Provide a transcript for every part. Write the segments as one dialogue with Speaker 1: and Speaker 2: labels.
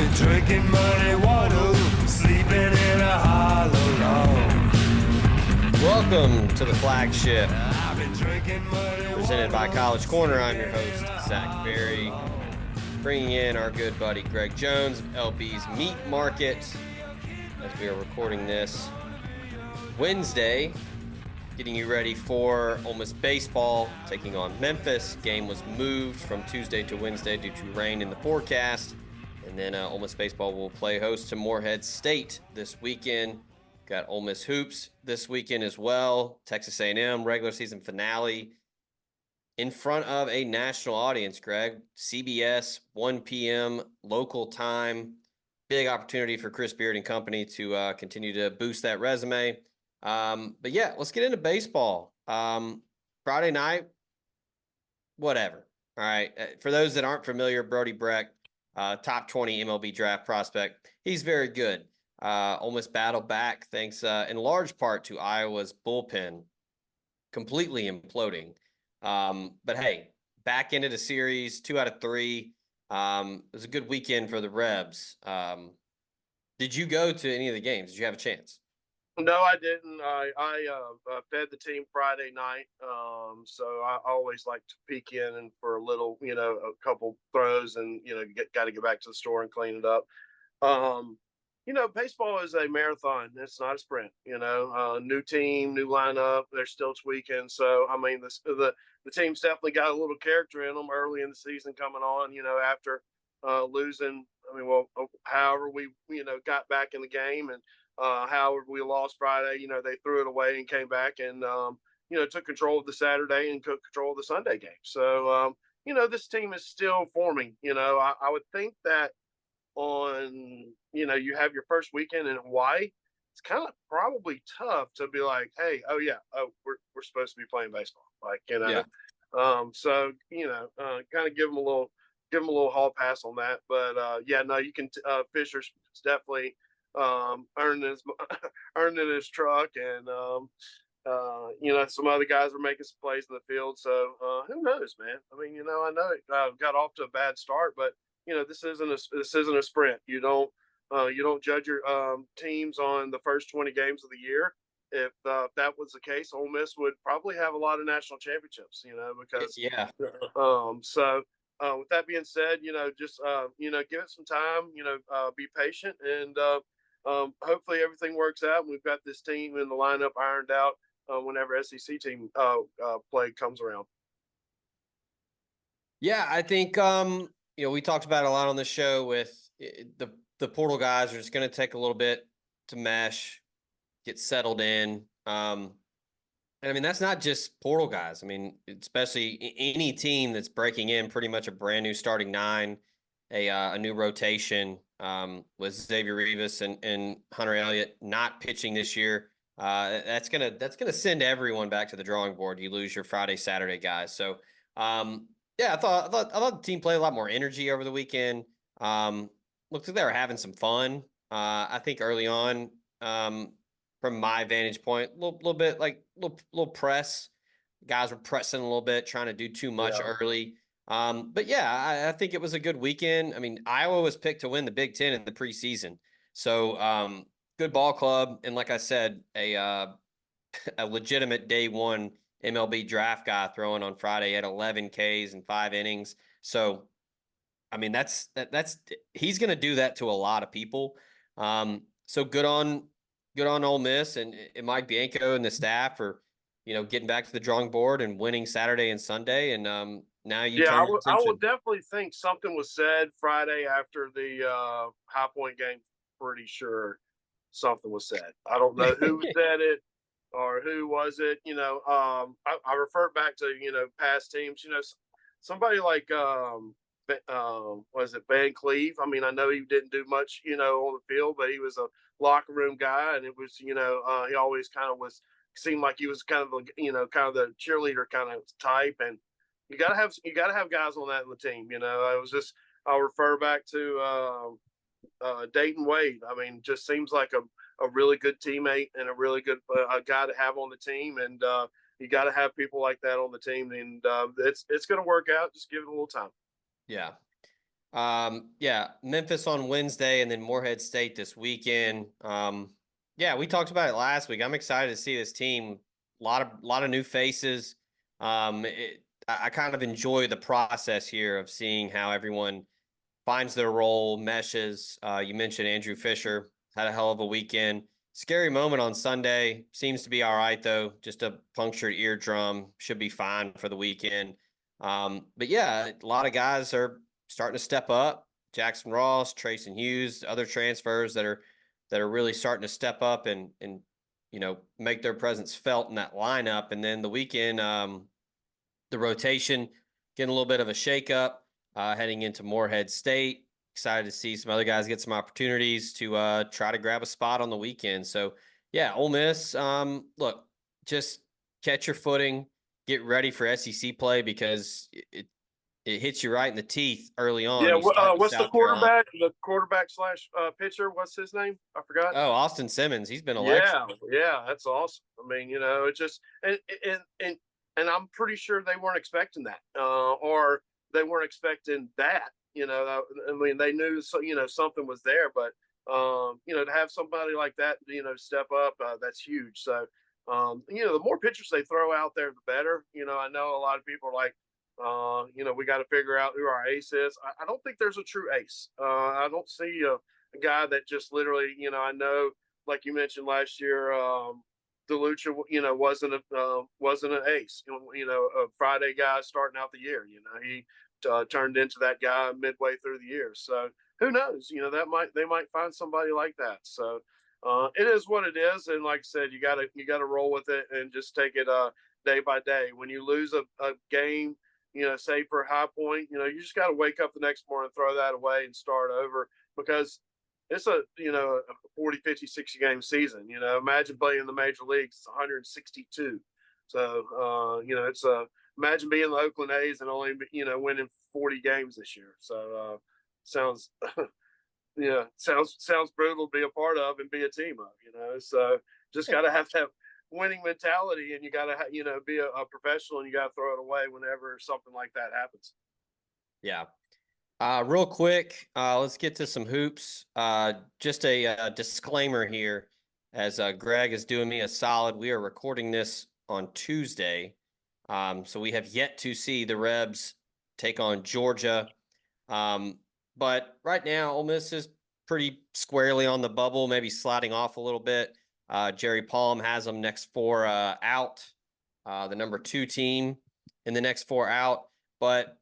Speaker 1: been drinking muddy water, sleeping in a hollow log.
Speaker 2: Welcome to the Flagship,
Speaker 1: I've been drinking muddy
Speaker 2: presented by
Speaker 1: water,
Speaker 2: College Corner. I'm your host,
Speaker 1: sleeping in a
Speaker 2: Zach Berry,
Speaker 1: hollow log.
Speaker 2: bringing in our good buddy Greg Jones of LB's Meat Market as we are recording this Wednesday, getting you ready for Ole Miss baseball taking on Memphis. Game was moved from Tuesday to Wednesday due to rain in the forecast. And then Ole Miss baseball will play host to Morehead State this weekend. Got Ole Miss hoops this weekend as well. Texas A&M regular season finale in front of a national audience, Greg. CBS, 1 p.m. local time. Big opportunity for Chris Beard and company to continue to boost that resume. But yeah, let's get into baseball. Friday night, whatever. All right. For those that aren't familiar, Brody Breck, top 20 MLB draft prospect. He's very good. Ole Miss battled back thanks in large part to Iowa's bullpen completely imploding. But hey, back into the series, 2 out of 3. It was a good weekend for the Rebs. Did you go to any of the games? Did you have a chance?
Speaker 3: No, I didn't. I fed the team Friday night, so I always like to peek in and for a little, a couple throws, and got to get back to the store and clean it up. Baseball is a marathon. It's not a sprint. New team, new lineup. They're still tweaking. So I mean, the team's definitely got a little character in them early in the season coming on. After losing. I mean, well, however we got back in the game and. However, we lost Friday. They threw it away and came back and, took control of the Saturday and took control of the Sunday game. So, this team is still forming. I would think that on, you have your first weekend in Hawaii, it's kind of probably tough to be like, hey, we're supposed to be playing baseball.
Speaker 2: Yeah.
Speaker 3: So, kind of give them a little hall pass on that. But, you can, Fisher's definitely, earning his truck, and some other guys are making some plays in the field. So who knows, man? I mean, I know it got off to a bad start, but this isn't a sprint. You don't judge your teams on the first 20 games of the year. If that was the case, Ole Miss would probably have a lot of national championships. Because
Speaker 2: Yeah.
Speaker 3: So. With that being said, just give it some time. Be patient, and hopefully everything works out. We've got this team in the lineup ironed out whenever SEC team play comes around.
Speaker 2: Yeah, I think we talked about it a lot on the show with the portal guys are just going to take a little bit to mesh, get settled in. And I mean, that's not just portal guys. I mean, especially any team that's breaking in pretty much a brand new starting 9, a new rotation with Xavier Rivas and Hunter Elliott not pitching this year. That's gonna send everyone back to the drawing board. You lose your Friday, Saturday guys. So I thought the team played a lot more energy over the weekend. Looked like they were having some fun. I think early on, from my vantage point, little bit like little press. Guys were pressing a little bit, trying to do too much early. But yeah, I think it was a good weekend. I mean, Iowa was picked to win the Big Ten in the preseason. So good ball club. And like I said, a legitimate day one MLB draft guy throwing on Friday at 11 Ks in 5 innings. So, I mean, that's he's going to do that to a lot of people. So good on Ole Miss and Mike Bianco and the staff for, getting back to the drawing board and winning Saturday and Sunday. And now you turn your
Speaker 3: I
Speaker 2: attention.
Speaker 3: would definitely think something was said Friday after the High Point game. Pretty sure something was said. I don't know who said it or who was it. I refer back to past teams. Somebody like was it Van Cleve? I mean, I know he didn't do much on the field, but he was a locker room guy, and it was he always kind of seemed like he was kind of the cheerleader kind of type, and you gotta have guys on that in the team. I'll refer back to Dayton Wade. I mean, just seems like a really good teammate and a really good guy to have on the team, and you got to have people like that on the team, and it's going to work out. Just give it a little time.
Speaker 2: Yeah. Yeah, Memphis on Wednesday and then Morehead State this weekend. Yeah, we talked about it last week. I'm excited to see this team. A lot of new faces. I kind of enjoy the process here of seeing how everyone finds their role, meshes. You mentioned Andrew Fisher had a hell of a weekend. Scary moment on Sunday. Seems to be all right though. Just a punctured eardrum. Should be fine for the weekend. But yeah, a lot of guys are starting to step up. Jackson Ross, Trayson Hughes, other transfers that are really starting to step up and make their presence felt in that lineup. And then the weekend, the rotation getting a little bit of a shakeup heading into Morehead State. Excited to see some other guys get some opportunities to try to grab a spot on the weekend. So yeah, Ole Miss. Look, just catch your footing, get ready for SEC play because it hits you right in the teeth early on.
Speaker 3: Yeah,
Speaker 2: You start with
Speaker 3: what's the
Speaker 2: South Carolina.
Speaker 3: quarterback? The quarterback slash pitcher. What's his name? I forgot.
Speaker 2: Oh, Austin Simmons. He's been electric.
Speaker 3: Yeah, yeah, that's awesome. I mean, it just and I'm pretty sure they weren't expecting that, or they weren't expecting that. I mean, they knew something was there, but to have somebody like that, step up, that's huge. So, the more pitchers they throw out there, the better. I know a lot of people are like, we got to figure out who our ace is. I don't think there's a true ace. I don't see a guy that just literally, I know like you mentioned last year, DeLucia, wasn't an ace. A Friday guy starting out the year. He turned into that guy midway through the year. So who knows? They might find somebody like that. So it is what it is. And like I said, you gotta roll with it and just take it day by day. When you lose a game, say for High Point, you just got to wake up the next morning, throw that away, and start over because it's a 40, 50, 60 game season. Imagine playing in the major leagues. It's 162. So it's imagine being the Oakland A's and only winning 40 games this year. So sounds sounds brutal to be a part of and be a team of. So just got to have that winning mentality, and you got to be a professional, and you got to throw it away whenever something like that happens.
Speaker 2: Yeah. Real quick, let's get to some hoops. Just a disclaimer here, as Greg is doing me a solid. We are recording this on Tuesday, so we have yet to see the Rebs take on Georgia. But right now, Ole Miss is pretty squarely on the bubble, maybe sliding off a little bit. Jerry Palm has them next four out, the number 2 team in the next 4 out, but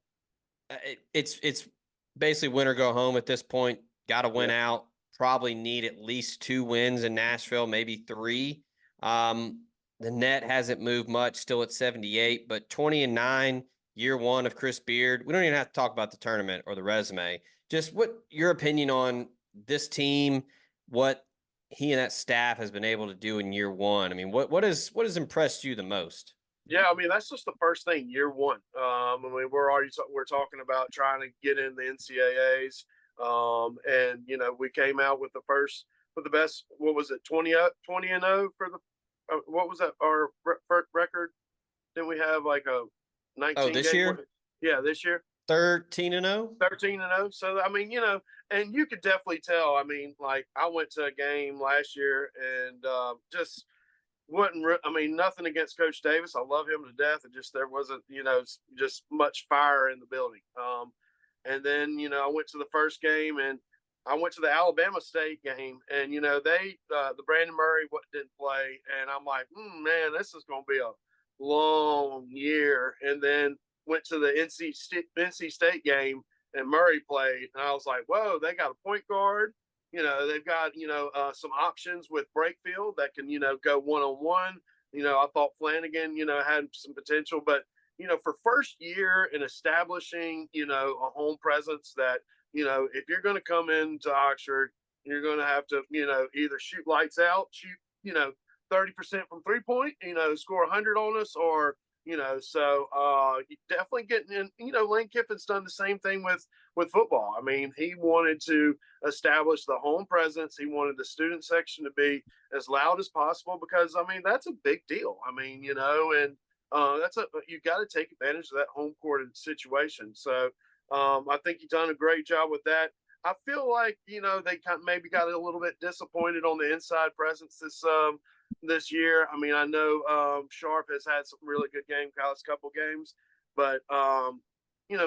Speaker 2: it's basically win or go home at this point. Got to win out. Probably need at least 2 wins in Nashville, maybe 3. The net hasn't moved much, still at 78, but 20-9, year 1 of Chris Beard. We don't even have to talk about the tournament or the resume. Just what your opinion on this team, what he and that staff has been able to do in year 1. I mean, what has impressed you the most?
Speaker 3: Yeah, I mean that's just the first thing, year 1. I mean we're talking about trying to get in the NCAAs, and we came out with the best. What was it, 20-0 for the what was that our record? Then we have like a 19
Speaker 2: this
Speaker 3: game
Speaker 2: year?
Speaker 3: Yeah, this year
Speaker 2: 13-0.
Speaker 3: 13-0. So I mean, and you could definitely tell. I mean, like I went to a game last year and just I mean, nothing against Coach Davis. I love him to death. It just there wasn't just much fire in the building. And then I went to the first game and I went to the Alabama State game, and the Brandon Murray didn't play, and I'm like, man, this is going to be a long year. And then went to the NC State game, and Murray played, and I was like, whoa, they got a point guard. They've got some options with Brakefield that can go one-on-one. I thought Flanagan had some potential, but for first year in establishing a home presence that if you're going to come into Oxford, you're going to have to either shoot lights out, shoot 30% from 3-point, score 100 on us, or so you definitely getting in. Lane Kiffin's done the same thing with football. I mean, he wanted to establish the home presence. He wanted the student section to be as loud as possible because I mean that's a big deal. I mean, and you got to take advantage of that home court situation. So I think he's done a great job with that. I feel like they maybe got a little bit disappointed on the inside presence this year. I mean, I know Sharp has had some really good games, last couple games, but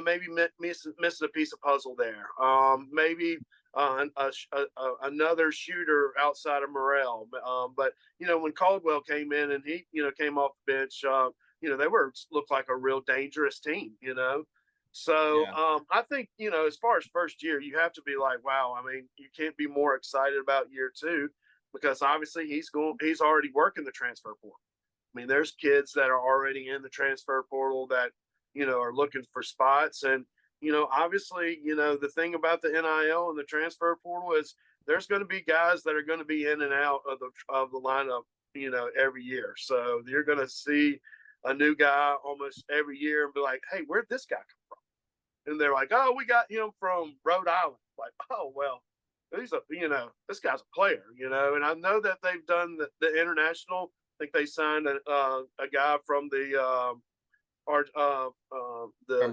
Speaker 3: maybe missing a piece of puzzle there. Maybe another shooter outside of Morrell. But when Caldwell came in and he came off the bench, they looked like a real dangerous team. So
Speaker 2: Yeah.
Speaker 3: I think as far as first year, you have to be like, wow. I mean, you can't be more excited about year two because obviously he's already working the transfer portal. I mean, there's kids that are already in the transfer portal that are looking for spots, and obviously, the thing about the NIL and the transfer portal is there's going to be guys that are going to be in and out of the lineup, every year. So you're going to see a new guy almost every year and be like, hey, where'd this guy come from? And they're like, oh, we got him from Rhode Island. Like, oh, well, this guy's a player, and I know that they've done the international. I think they signed a guy from the
Speaker 2: From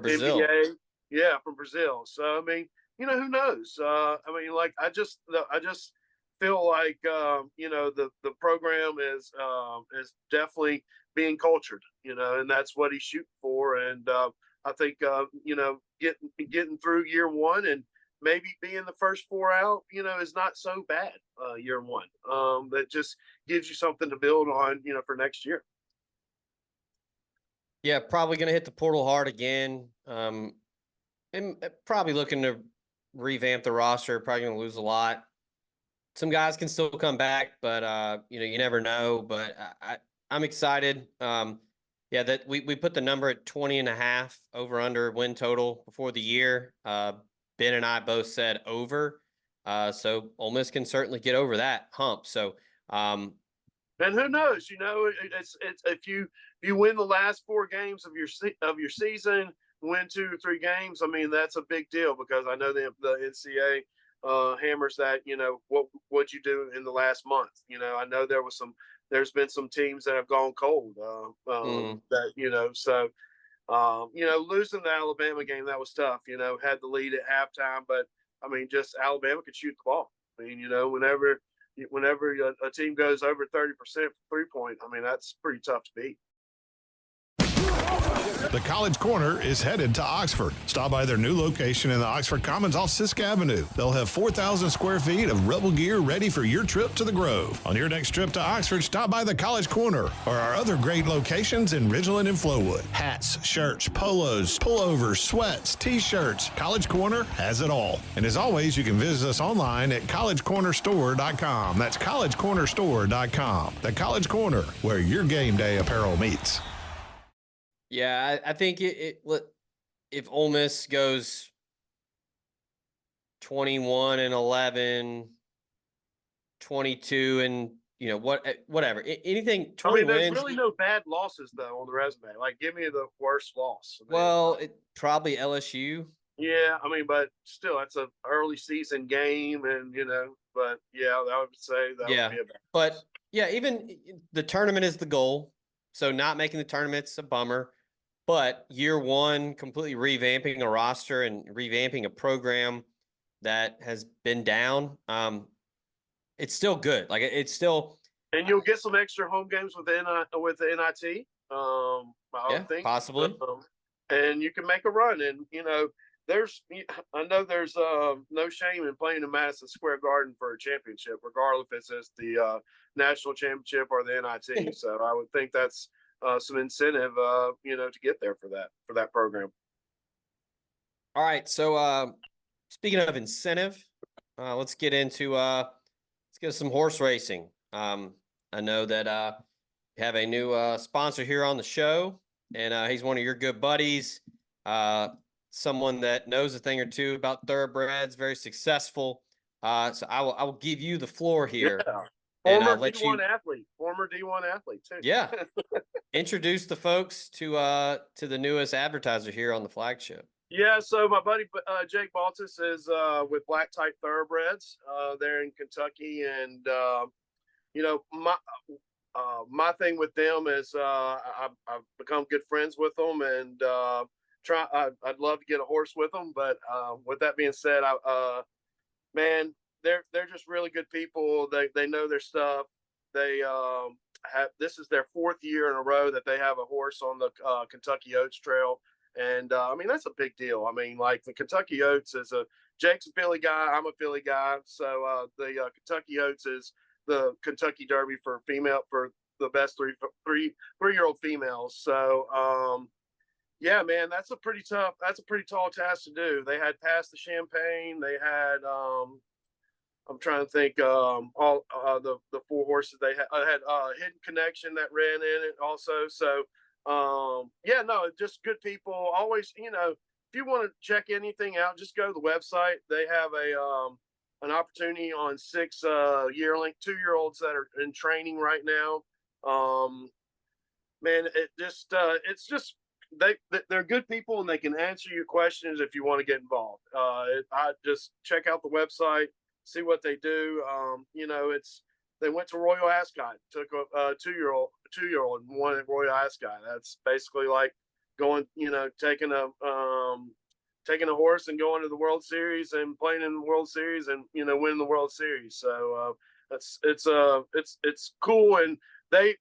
Speaker 2: Brazil.
Speaker 3: NBA, yeah, from Brazil. So I mean, who knows? I mean, like I just feel like the program is definitely being cultured, and that's what he's shooting for. And I think getting through year one and maybe being the first four out, is not so bad. Year one, that just gives you something to build on, for next year.
Speaker 2: Yeah, probably going to hit the portal hard again. And probably looking to revamp the roster. Probably going to lose a lot. Some guys can still come back, but you never know. But I'm excited. Yeah, that we put the number at 20.5 over under win total before the year. Ben and I both said over. So Ole Miss can certainly get over that hump. So
Speaker 3: and who knows? It's if you win the last 4 games of your season, win 2 or 3 games. I mean, that's a big deal because I know the NCAA hammers that. What you do in the last month. I know there's been some teams that have gone cold. That so. Losing the Alabama game, that was tough. Had the lead at halftime, but I mean, just Alabama could shoot the ball. I mean, whenever a team goes over 30% 3-point, I mean, that's pretty tough to beat.
Speaker 4: The College Corner is headed to Oxford. Stop by their new location in the Oxford Commons off Sisk Avenue. They'll have 4,000 square feet of Rebel gear ready for your trip to the Grove. On your next trip to Oxford, stop by the College Corner or our other great locations in Ridgeland and Flowood. Hats, shirts, polos, pullovers, sweats, t-shirts. College Corner has it all. And as always, you can visit us online at collegecornerstore.com. That's collegecornerstore.com. The College Corner, where your game day apparel meets.
Speaker 2: Yeah, I think if Ole Miss goes 21-11, 22 and whatever, anything 20
Speaker 3: I mean, there's
Speaker 2: wins.
Speaker 3: really no bad losses though on the resume. Like, give me the worst loss.
Speaker 2: Well, probably LSU.
Speaker 3: Yeah, I mean, but still, that's an early season game, and but yeah, I would say that would be a bad
Speaker 2: but
Speaker 3: loss.
Speaker 2: yeah, even the tournament is the goal. So not making the tournament's a bummer. But year one, completely revamping a roster and revamping a program that has been down. It's still good. Like it's still.
Speaker 3: And you'll get some extra home games with the NIT. I would think
Speaker 2: possibly.
Speaker 3: And you can make a run. And I know there's no shame in playing in Madison Square Garden for a championship, regardless if it's the national championship or the NIT. So I would think that's some incentive, to get there for that program.
Speaker 2: All right. So speaking of incentive, let's get some horse racing. I know that you have a new sponsor here on the show, and he's one of your good buddies. Someone that knows a thing or two about thoroughbreds, very successful. So I will give you the floor here.
Speaker 3: Yeah.
Speaker 2: Former
Speaker 3: D1 athlete too.
Speaker 2: Yeah. Introduce the folks to the newest advertiser here on the Flagship.
Speaker 3: Yeah, so my buddy Jake Baltus is with Black Type Thoroughbreds there in Kentucky, and my thing with them is I've become good friends with them and I'd love to get a horse with them, but with that being said, man, they're just really good people. They know their stuff. They have this is their 4th year in a row that they have a horse on the Kentucky Oats Trail, and I mean that's a big deal. I mean, like the Kentucky Oats is Jake's a Philly guy, I'm a Philly guy, so the Kentucky Oats is the Kentucky Derby for the best three-year-old females. So yeah, man, that's a pretty tall task to do. They had Pass the Champagne. They had I'm trying to think all the 4 horses they had. I had Hidden Connection that ran in it also. So yeah, no, just good people. Always, if you want to check anything out, just go to the website. They have an opportunity on 6 yearling 2-year-olds that are in training right now. Man, it's just they're good people and they can answer your questions if you want to get involved. I just check out the website, see what they do. They went to Royal Ascot, took a 2-year-old and won at Royal Ascot. That's basically like going, taking a horse and going to the World Series and playing in the World Series and winning the World Series. So it's cool, and they're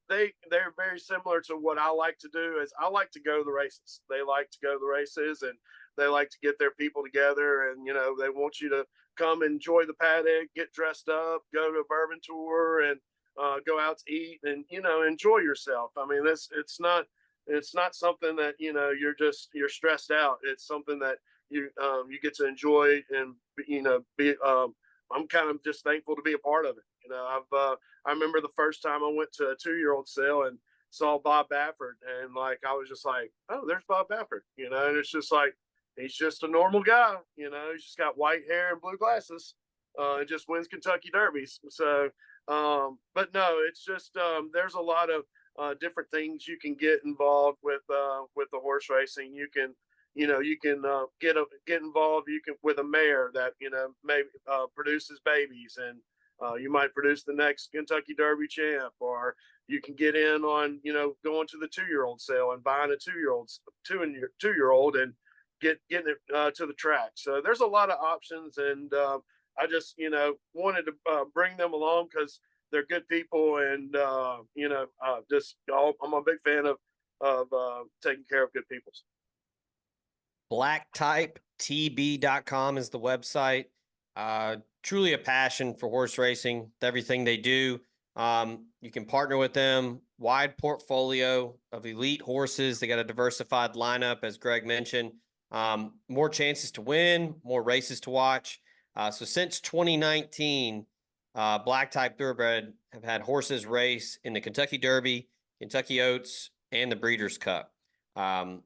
Speaker 3: very similar to what I like to do. Is I like to go to the races. They like to go to the races, and they like to get their people together, and they want you to come enjoy the paddock, get dressed up, go to a bourbon tour, and go out to eat, and enjoy yourself. I mean, it's not something that you're stressed out. It's something that you get to enjoy, and be. I'm kind of just thankful to be a part of it. I remember the first time I went to a 2-year-old sale and saw Bob Baffert, and like I was just like, oh, there's Bob Baffert, and it's just like he's just a normal guy, he's just got white hair and blue glasses, and just wins Kentucky Derbies. So, but no, it's just there's a lot of different things you can get involved with the horse racing. You can get involved. You can with a mare that maybe produces babies, and you might produce the next Kentucky Derby champ, or you can get in on going to the 2-year-old sale and buying a 2-year-old and getting it to the track. So there's a lot of options, and I just wanted to bring them along because they're good people, and I'm a big fan of taking care of good people.
Speaker 2: BlackTypeTB.com is the website. Truly a passion for horse racing, everything they do. You can partner with them. Wide portfolio of elite horses. They got a diversified lineup, as Greg mentioned. More chances to win, more races to watch. So since 2019, Black Type Thoroughbred have had horses race in the Kentucky Derby, Kentucky Oats, and the Breeders' Cup.
Speaker 3: And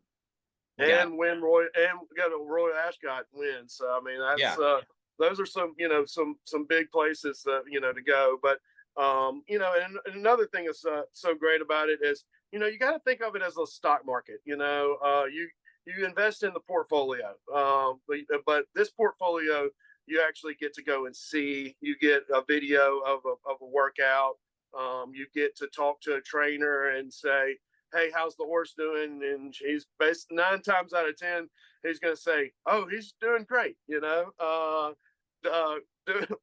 Speaker 3: win Roy, and got a Royal Ascot win. So I mean, that's those are some some big places to go. But and another thing that's so great about it is you got to think of it as a stock market. You invest in the portfolio, but this portfolio you actually get to go and see. You get a video of a workout. You get to talk to a trainer and say, hey, how's the horse doing? And he's basically 9 times out of 10, he's going to say, oh, he's doing great.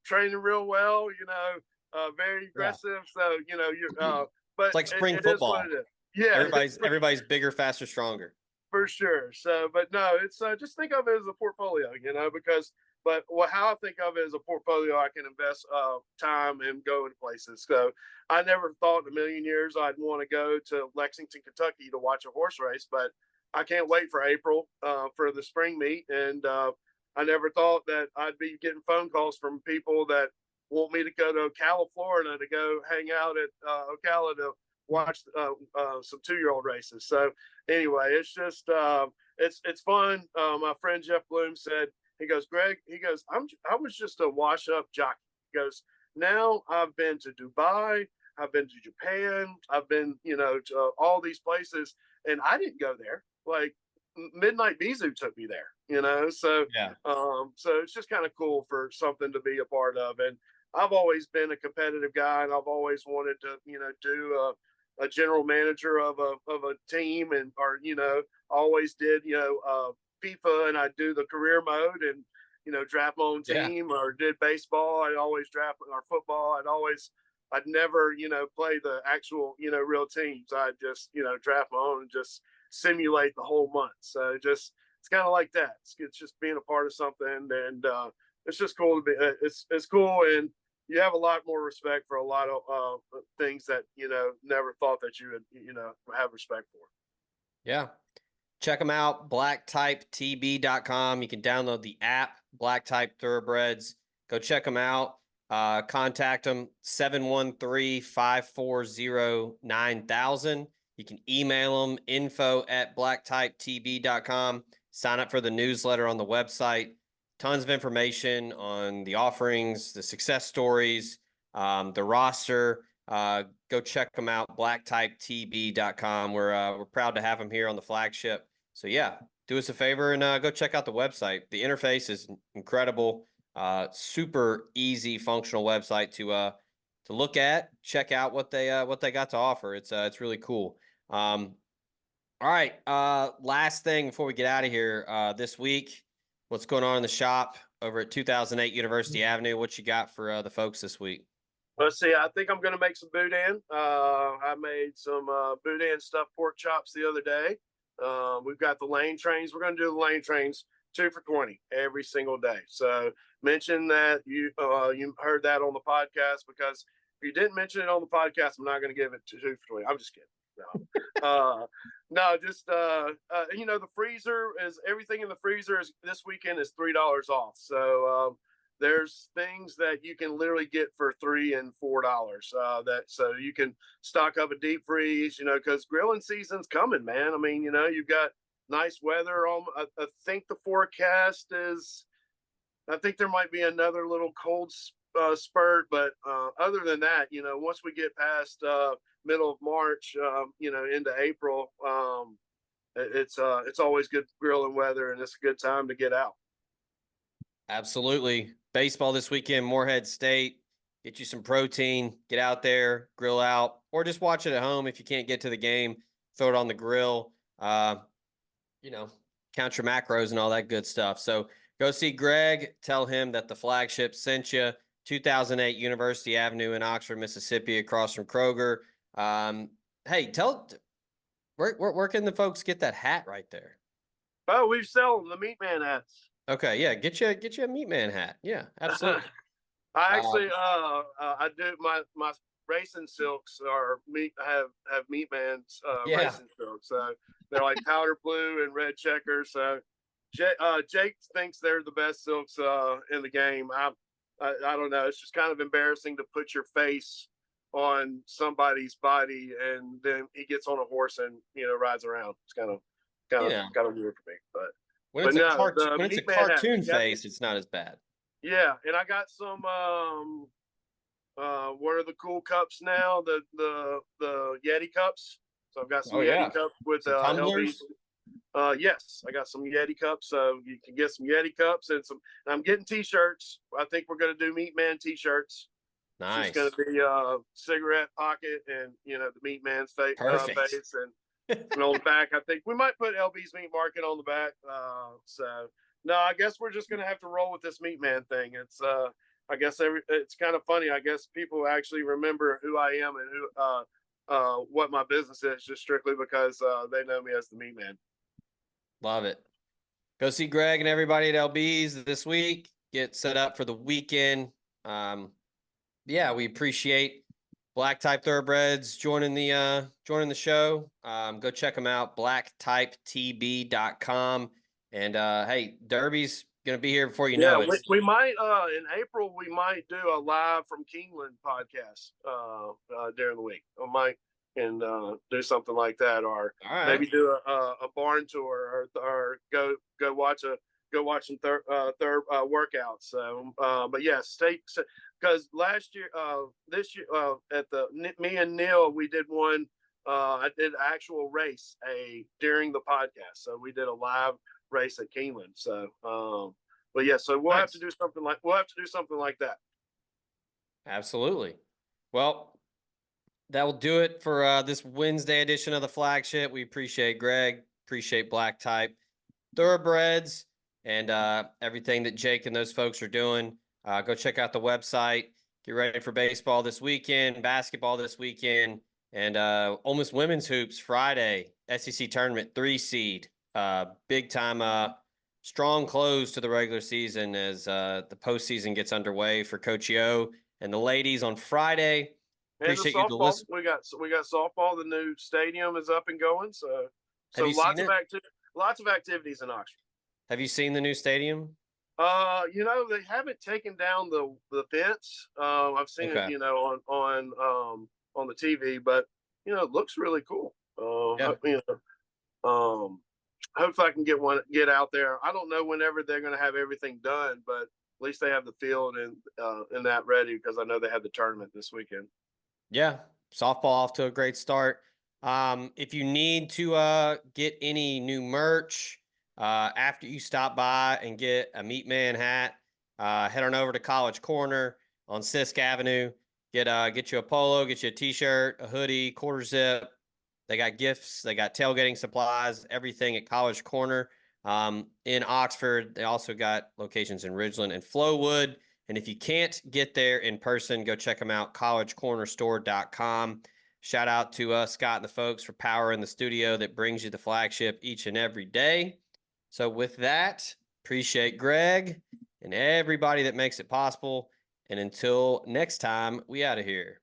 Speaker 3: Training real well, very aggressive. Yeah. So, but
Speaker 2: it's like spring football.
Speaker 3: Yeah.
Speaker 2: Everybody's bigger, faster, stronger.
Speaker 3: For sure. So, but no, it's just think of it as a portfolio, how I think of it as a portfolio, I can invest time and go in places. So I never thought in a million years I'd want to go to Lexington, Kentucky to watch a horse race, but I can't wait for April for the spring meet. And I never thought that I'd be getting phone calls from people that want me to go to Ocala, Florida to go hang out at Ocala to watch some 2-year-old races. So anyway, it's just it's fun. My friend Jeff Bloom said, he goes, Greg, I was just a wash up jockey. He goes, now I've been to Dubai, I've been to Japan, I've been, to all these places, and I didn't go there. Like Midnight Bizou took me there, so, yeah. So it's just kind of cool for something to be a part of. And I've always been a competitive guy, and I've always wanted to, do a general manager of a team, and or always did FIFA, and I do the career mode, and draft my own
Speaker 2: Yeah.
Speaker 3: team, or did baseball. I'd always draft, or football. I'd never play the actual real teams. I'd just draft my own and just simulate the whole month. So it's kind of like that. It's just being a part of something, and it's just cool to be. It's cool, and you have a lot more respect for a lot of things that never thought that you would have respect for.
Speaker 2: Yeah. Check them out, blacktypetb.com. You can download the app, Black Type Thoroughbreds. Go check them out. Contact them, 713-540-9000. You can email them, info@blacktypetb.com. Sign up for the newsletter on the website. Tons of information on the offerings, the success stories, the roster. Go check them out, blacktypetb.com. We're proud to have them here on the Flagship. So yeah, do us a favor and go check out the website. The interface is incredible. Super easy, functional website to look at, check out what they got to offer. It's really cool. All right. Last thing before we get out of here, this week, what's going on in the shop over at 2008 University Avenue? What you got for the folks this week?
Speaker 3: Let's see. I think I'm going to make some boudin. I made some boudin stuffed pork chops the other day. We've got the lane trains. We're going to do the lane trains 2 for $20 every single day. So mention that you heard that on the podcast, because if you didn't mention it on the podcast, I'm not going to give it to 2 for $20. I'm just kidding. No, just the freezer is everything in the freezer is this weekend is $3 off. So there's things that you can literally get for $3 and $4. So you can stock up a deep freeze, because grilling season's coming, man. I mean, you've got nice weather. I think the forecast is, I think there might be another little cold spurt, but other than that, once we get past middle of March, into April, it's always good grilling weather, and it's a good time to get out.
Speaker 2: Absolutely. Baseball this weekend, Morehead State. Get you some protein, get out there, grill out, or just watch it at home if you can't get to the game. Throw it on the grill. Count your macros and all that good stuff. So go see Greg. Tell him that the Flagship sent you. 2008 University Avenue in Oxford, Mississippi, across from Kroger. Hey, where can the folks get that hat right there?
Speaker 3: Oh, we sell the Meat Man hats.
Speaker 2: Okay, yeah, get you a Meat Man hat. Yeah, absolutely.
Speaker 3: I actually I do my racing silks are have Meat Man's racing silks. So they're like powder blue and red checkers. So Jake thinks they're the best silks in the game. I don't know. It's just kind of embarrassing to put your face on somebody's body and then he gets on a horse and rides around. It's kind of weird for me. But
Speaker 2: when it's a cartoon face, it's not as bad.
Speaker 3: Yeah, and I got some what are the cool cups now? The Yeti cups. So I've got some Yeti cups with
Speaker 2: tumblers.
Speaker 3: Yes, I got some Yeti cups. So you can get some Yeti cups and some. And I'm getting T-shirts. I think we're going to do Meat Man T-shirts.
Speaker 2: Nice.
Speaker 3: It's going to be a cigarette pocket and the Meat Man's face and on the back. I think we might put LB's Meat Market on the back. So no, I guess we're just going to have to roll with this Meat Man thing. It's I guess it's kind of funny. I guess people actually remember who I am and who what my business is just strictly because they know me as the Meat Man.
Speaker 2: Love it. Go see Greg and everybody at LB's this week. Get set up for the weekend. Yeah, we appreciate Black Type Thoroughbreds joining the show. Go check them out, blacktypetb.com. And hey, Derby's gonna be here before you know it.
Speaker 3: We might in April we might do a live from Keeneland podcast during the week. I might and do something like that, or maybe do a barn tour, or go watch some third workouts. So, but yes, because last year, this year at me and Neil, we did one. I did an actual race during the podcast, so we did a live race at Keeneland. So, but yeah, so we'll have to do something like that.
Speaker 2: Absolutely. Well, that will do it for this Wednesday edition of the Flagship. We appreciate Greg, appreciate Black Type, Thoroughbreds, and everything that Jake and those folks are doing. Go check out the website. Get ready for baseball this weekend, basketball this weekend, and Ole Miss women's hoops Friday, SEC tournament 3 seed. Big time, strong close to the regular season as the postseason gets underway for Coach Yo and the ladies on Friday.
Speaker 3: And the
Speaker 2: Appreciate you to
Speaker 3: softball,
Speaker 2: listen.
Speaker 3: we got softball. The new stadium is up and going. So
Speaker 2: Have you
Speaker 3: lots
Speaker 2: seen
Speaker 3: of
Speaker 2: it?
Speaker 3: lots of activities in Oxford.
Speaker 2: Have you seen the new stadium?
Speaker 3: They haven't taken down the fence. I've seen
Speaker 2: Okay.
Speaker 3: it, on the TV, but it looks really cool.
Speaker 2: Yeah.
Speaker 3: Hopefully I can get out there. I don't know whenever they're going to have everything done, but at least they have the field and that ready because I know they have the tournament this weekend.
Speaker 2: Yeah, softball off to a great start. If you need to get any new merch after you stop by and get a Meat Man hat, head on over to College Corner on Sisk Avenue. Get you a polo, get you a t-shirt, a hoodie, quarter zip. They got gifts, they got tailgating supplies, everything at College Corner. In Oxford, they also got locations in Ridgeland and Flowood. And if you can't get there in person, go check them out, collegecornerstore.com. Shout out to Scott and the folks for power in the studio that brings you the Flagship each and every day. So with that, appreciate Greg and everybody that makes it possible. And until next time, we out of here.